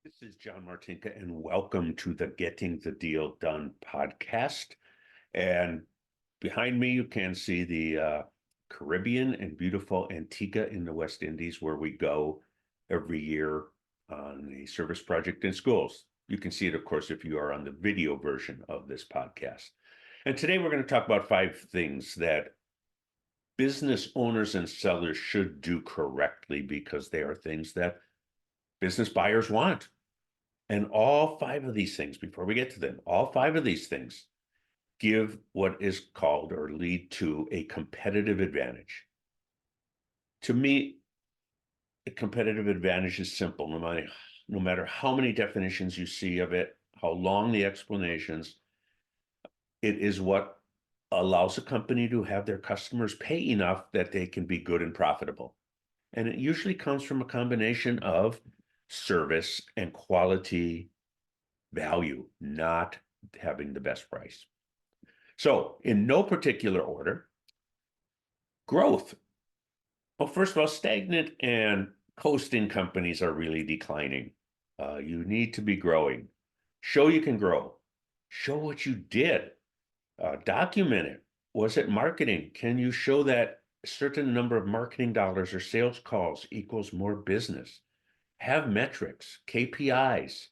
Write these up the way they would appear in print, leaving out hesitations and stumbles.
This is John Martinka, and welcome to the Getting the Deal Done podcast. And behind me, you can see the Caribbean and beautiful Antigua in the West Indies, where we go every year on a service project in schools. You can see it, of course, if you are on the video version of this podcast. And today we're going to talk about 5 things that business owners and sellers should do correctly because they are things that business buyers want. And all 5 of these things, before we get to them, all 5 of these things give what is called or lead to a competitive advantage. To me, a competitive advantage is simple, no matter how many definitions you see of it, how long the explanations, it is what allows a company to have their customers pay enough that they can be good and profitable. And it usually comes from a combination of service and quality value, not having the best price. So, in no particular order, growth. Well, first of all, stagnant and coasting companies are really declining. You need to be growing. Show you can grow. Show what you did. Document it. Was it marketing? Can you show that a certain number of marketing dollars or sales calls equals more business? Have metrics, KPIs.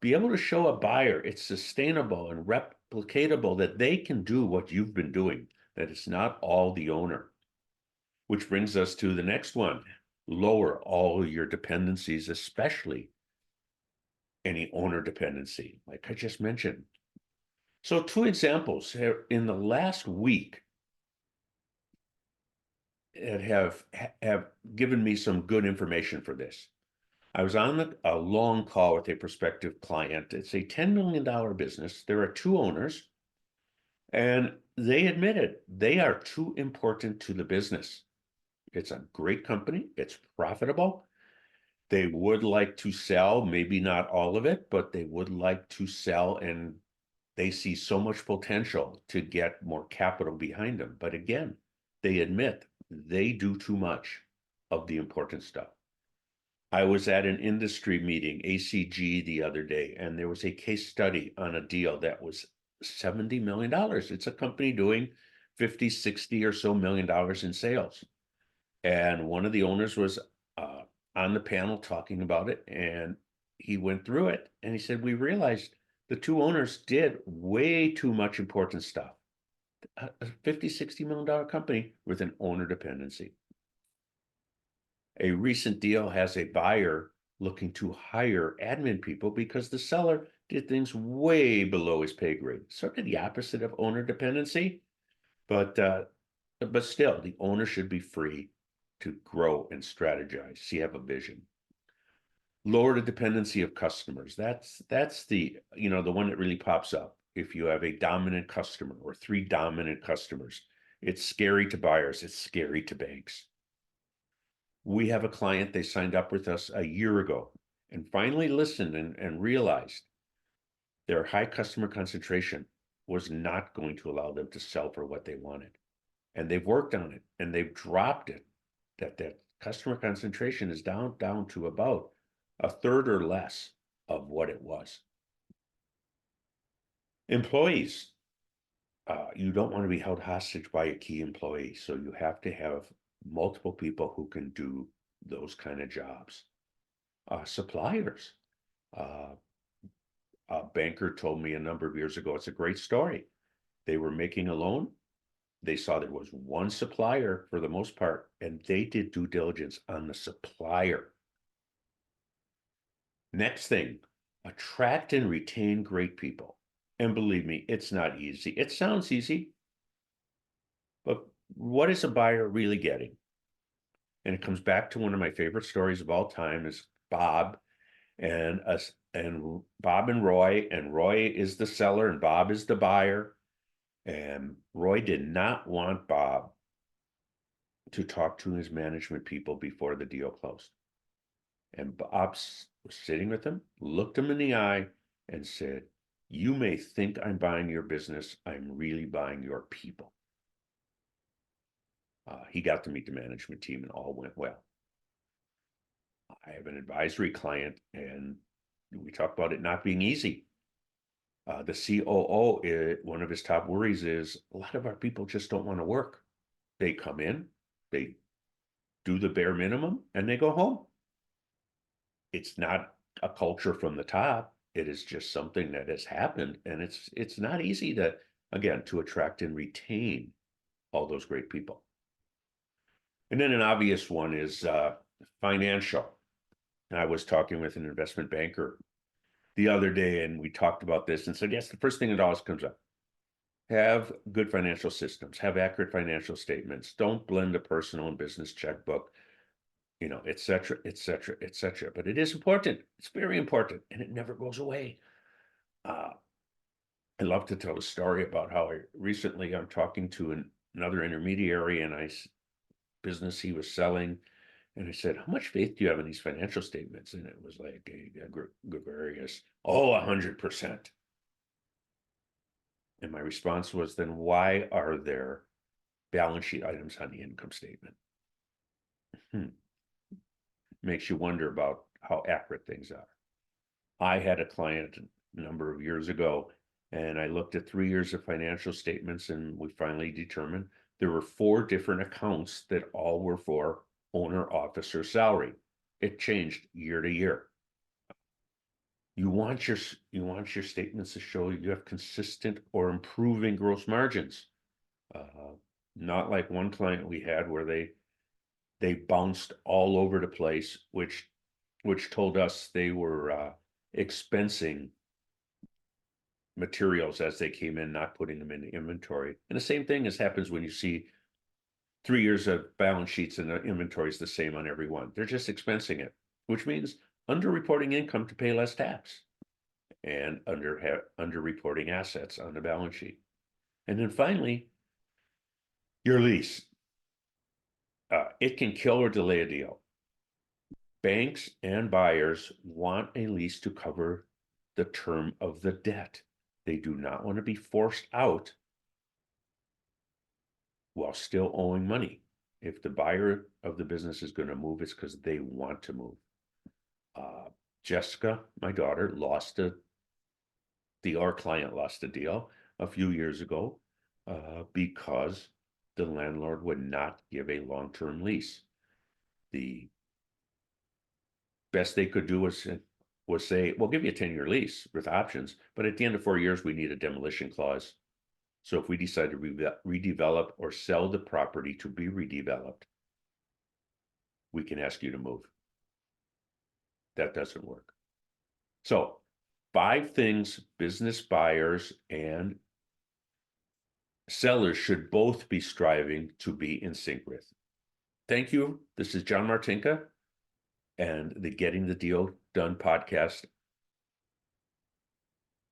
Be able to show a buyer it's sustainable and replicatable, that they can do what you've been doing, that it's not all the owner. Which brings us to the next one. Lower all your dependencies, especially any owner dependency, like I just mentioned. So 2 examples here in the last week that have given me some good information for this. I was on a long call with a prospective client. It's a $10 million business. There are 2 owners, and they admitted they are too important to the business. It's a great company. It's profitable. They would like to sell, maybe not all of it, but they would like to sell, and they see so much potential to get more capital behind them. But again, they admit they do too much of the important stuff. I was at an industry meeting, ACG, the other day, and there was a case study on a deal that was $70 million. It's a company doing 50, 60 or so million dollars in sales. And one of the owners was on the panel talking about it, and he went through it, and he said, we realized the 2 owners did way too much important stuff. A 50, $60 million company with an owner dependency. A recent deal has a buyer looking to hire admin people because the seller did things way below his pay grade. Sort of the opposite of owner dependency, but still, the owner should be free to grow and strategize. So you have a vision. Lower the dependency of customers. That's the the one that really pops up. If you have a dominant customer or 3 dominant customers, it's scary to buyers. It's scary to banks. We have a client, they signed up with us a year ago and finally listened and realized their high customer concentration was not going to allow them to sell for what they wanted. And they've worked on it and they've dropped it. That customer concentration is down to about a third or less of what it was. Employees, you don't want to be held hostage by a key employee. So you have to have multiple people who can do those kind of jobs. Suppliers. Uh, a banker told me a number of years ago, it's a great story. They were making a loan. They saw there was one supplier for the most part, and they did due diligence on the supplier. Next thing, attract and retain great people. And believe me, it's not easy. It sounds easy, but what is a buyer really getting? And it comes back to one of my favorite stories of all time is Bob and us and Bob and Roy is the seller and Bob is the buyer. And Roy did not want Bob to talk to his management people before the deal closed. And Bob was sitting with him, looked him in the eye, and said, you may think I'm buying your business. I'm really buying your people. He got to meet the management team and all went well. I have an advisory client, and we talk about it not being easy. The COO, one of his top worries is a lot of our people just don't want to work. They come in, they do the bare minimum, and they go home. It's not a culture from the top. It is just something that has happened, and it's not easy to, again, to attract and retain all those great people. And then an obvious one is financial. And I was talking with an investment banker the other day, and we talked about this and said, yes, the first thing that always comes up: have good financial systems, have accurate financial statements, don't blend a personal and business checkbook, et cetera, et cetera, et cetera. But it is important. It's very important, and it never goes away. Uh, I love to tell a story about how I'm talking to another intermediary, and business he was selling. And I said, how much faith do you have in these financial statements? And it was like a gregarious, 100%. And my response was, then why are there balance sheet items on the income statement? Makes you wonder about how accurate things are. I had a client a number of years ago, and I looked at 3 years of financial statements, and we finally determined there were 4 different accounts that all were for owner officer salary. It changed year to year. You want your statements to show you have consistent or improving gross margins. Not like one client we had where they bounced all over the place, which told us they were expensing materials as they came in, not putting them in the inventory. And the same thing happens when you see 3 years of balance sheets and the inventory is the same on every one. They're just expensing it, which means underreporting income to pay less tax, and underreporting assets on the balance sheet. And then finally, your lease. It can kill or delay a deal. Banks and buyers want a lease to cover the term of the debt. They do not want to be forced out while still owing money. If the buyer of the business is going to move, it's because they want to move. Jessica, my daughter, our client lost a deal a few years ago because the landlord would not give a long-term lease. The best they could do was say, we'll give you a 10-year lease with options, but at the end of 4 years, we need a demolition clause. So if we decide to redevelop or sell the property to be redeveloped, we can ask you to move. That doesn't work. So 5 things business buyers and sellers should both be striving to be in sync with. Thank you. This is John Martinka and the Getting the Deal Done podcast.